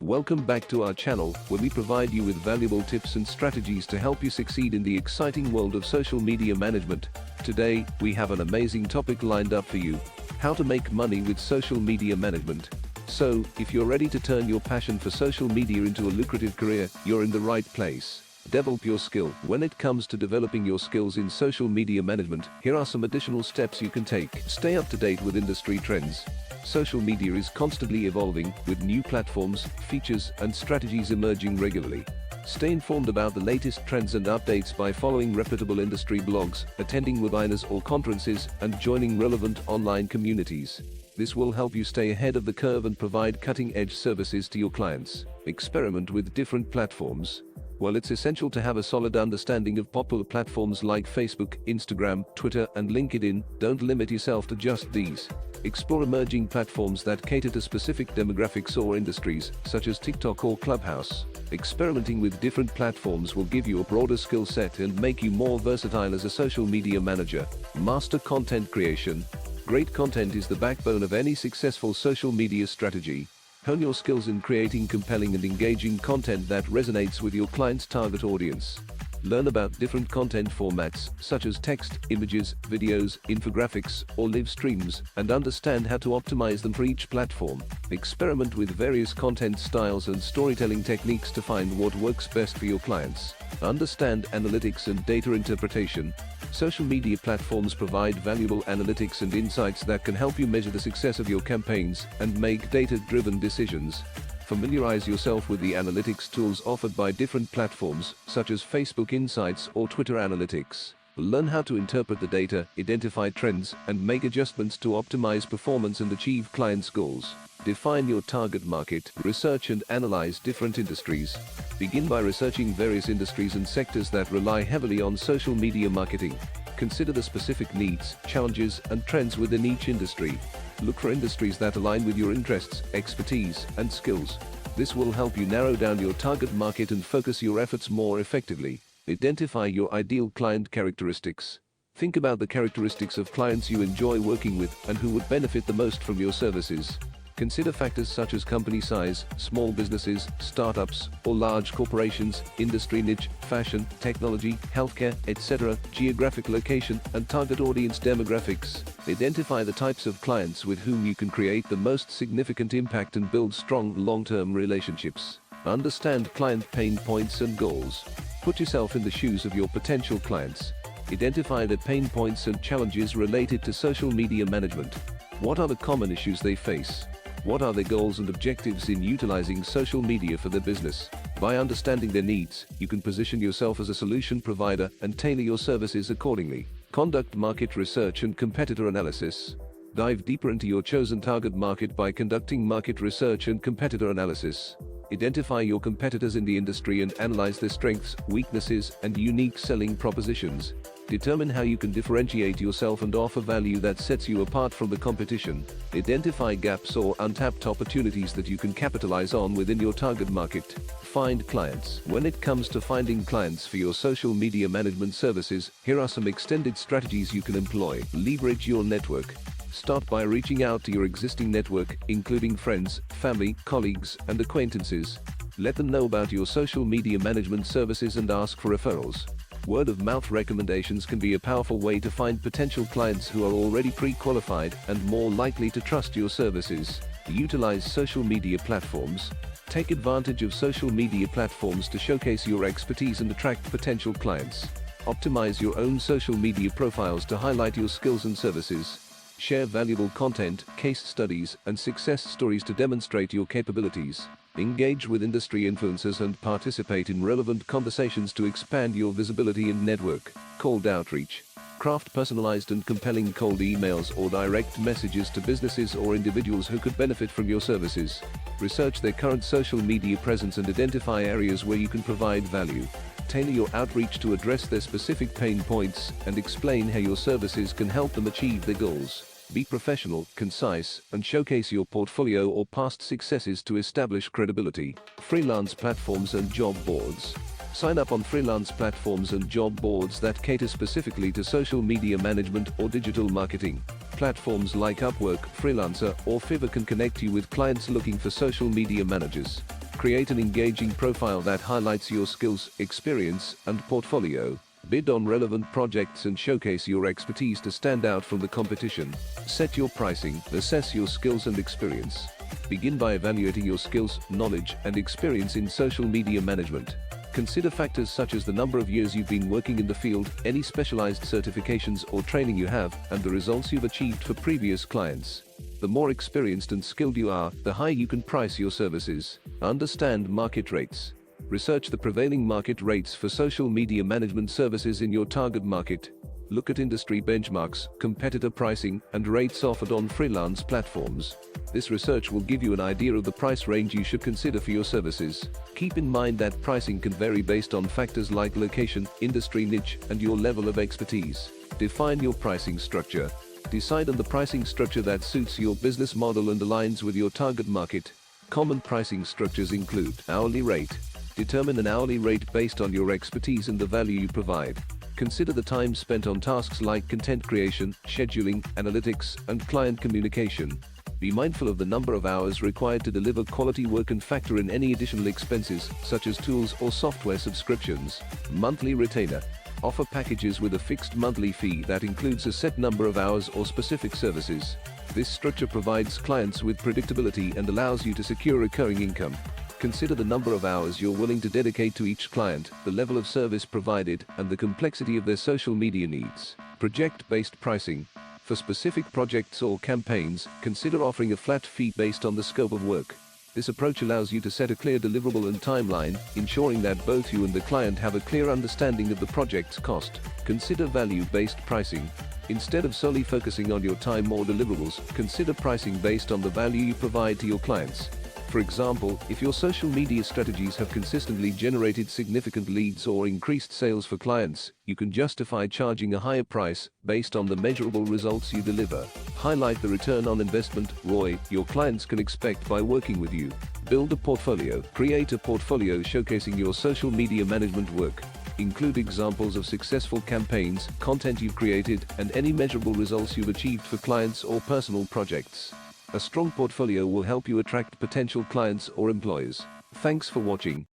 Welcome back to our channel, where we provide you with valuable tips and strategies to help you succeed in the exciting world of social media management. Today, we have an amazing topic lined up for you: how to make money with social media management. So, if you're ready to turn your passion for social media into a lucrative career, you're in the right place. Develop your skill. When it comes to developing your skills in social media management, here are some additional steps you can take. Stay up to date with industry trends. Social media is constantly evolving, with new platforms, features, and strategies emerging regularly. Stay informed about the latest trends and updates by following reputable industry blogs, attending webinars or conferences, and joining relevant online communities. This will help you stay ahead of the curve and provide cutting-edge services to your clients. Experiment with different platforms. While it's essential to have a solid understanding of popular platforms like Facebook, Instagram, Twitter, and LinkedIn, don't limit yourself to just these. Explore emerging platforms that cater to specific demographics or industries, such as TikTok or Clubhouse. Experimenting with different platforms will give you a broader skill set and make you more versatile as a social media manager. Master content creation. Great content is the backbone of any successful social media strategy. Hone your skills in creating compelling and engaging content that resonates with your client's target audience. Learn about different content formats, such as text, images, videos, infographics, or live streams, and understand how to optimize them for each platform. Experiment with various content styles and storytelling techniques to find what works best for your clients. Understand analytics and data interpretation. Social media platforms provide valuable analytics and insights that can help you measure the success of your campaigns and make data-driven decisions. Familiarize yourself with the analytics tools offered by different platforms, such as Facebook Insights or Twitter Analytics. Learn how to interpret the data, identify trends, and make adjustments to optimize performance and achieve clients' goals. Define your target market. Research and analyze different industries. Begin by researching various industries and sectors that rely heavily on social media marketing. Consider the specific needs, challenges, and trends within each industry. Look for industries that align with your interests, expertise, and skills. This will help you narrow down your target market and focus your efforts more effectively. Identify your ideal client characteristics. Think about the characteristics of clients you enjoy working with and who would benefit the most from your services. Consider factors such as company size, small businesses, startups, or large corporations, industry niche, fashion, technology, healthcare, etc., geographic location, and target audience demographics. Identify the types of clients with whom you can create the most significant impact and build strong long-term relationships. Understand client pain points and goals. Put yourself in the shoes of your potential clients. Identify the pain points and challenges related to social media management. What are the common issues they face? What are their goals and objectives in utilizing social media for their business? By understanding their needs, you can position yourself as a solution provider and tailor your services accordingly. Conduct market research and competitor analysis. Dive deeper into your chosen target market by conducting market research and competitor analysis. Identify your competitors in the industry and analyze their strengths, weaknesses, and unique selling propositions. Determine how you can differentiate yourself and offer value that sets you apart from the competition. Identify gaps or untapped opportunities that you can capitalize on within your target market. Find clients. When it comes to finding clients for your social media management services, here are some extended strategies you can employ. Leverage your network. Start by reaching out to your existing network, including friends, family, colleagues, and acquaintances. Let them know about your social media management services and ask for referrals. Word-of-mouth recommendations can be a powerful way to find potential clients who are already pre-qualified and more likely to trust your services. Utilize social media platforms. Take advantage of social media platforms to showcase your expertise and attract potential clients. Optimize your own social media profiles to highlight your skills and services. Share valuable content, case studies, and success stories to demonstrate your capabilities. Engage with industry influencers and participate in relevant conversations to expand your visibility and network. Cold outreach. Craft personalized and compelling cold emails or direct messages to businesses or individuals who could benefit from your services. Research their current social media presence and identify areas where you can provide value. Tailor your outreach to address their specific pain points and explain how your services can help them achieve their goals. Be professional, concise, and showcase your portfolio or past successes to establish credibility. Freelance platforms and job boards. Sign up on freelance platforms and job boards that cater specifically to social media management or digital marketing. Platforms like Upwork, Freelancer, or Fiverr can connect you with clients looking for social media managers. Create an engaging profile that highlights your skills, experience, and portfolio. Bid on relevant projects and showcase your expertise to stand out from the competition. Set your pricing, assess your skills and experience. Begin by evaluating your skills, knowledge, and experience in social media management. Consider factors such as the number of years you've been working in the field, any specialized certifications or training you have, and the results you've achieved for previous clients. The more experienced and skilled you are, the higher you can price your services. Understand market rates. Research the prevailing market rates for social media management services in your target market. Look at industry benchmarks, competitor pricing, and rates offered on freelance platforms. This research will give you an idea of the price range you should consider for your services. Keep in mind that pricing can vary based on factors like location, industry niche, and your level of expertise. Define your pricing structure. Decide on the pricing structure that suits your business model and aligns with your target market. Common pricing structures include hourly rate. Determine an hourly rate based on your expertise and the value you provide. Consider the time spent on tasks like content creation, scheduling, analytics, and client communication. Be mindful of the number of hours required to deliver quality work and factor in any additional expenses, such as tools or software subscriptions. Monthly retainer. Offer packages with a fixed monthly fee that includes a set number of hours or specific services. This structure provides clients with predictability and allows you to secure recurring income. Consider the number of hours you're willing to dedicate to each client, the level of service provided, and the complexity of their social media needs. Project-based pricing. For specific projects or campaigns, consider offering a flat fee based on the scope of work. This approach allows you to set a clear deliverable and timeline, ensuring that both you and the client have a clear understanding of the project's cost. Consider value-based pricing. Instead of solely focusing on your time or deliverables, consider pricing based on the value you provide to your clients. For example, if your social media strategies have consistently generated significant leads or increased sales for clients, you can justify charging a higher price based on the measurable results you deliver. Highlight the return on investment (ROI) your clients can expect by working with you. Build a portfolio. Create a portfolio showcasing your social media management work. Include examples of successful campaigns, content you've created, and any measurable results you've achieved for clients or personal projects. A strong portfolio will help you attract potential clients or employers. Thanks for watching.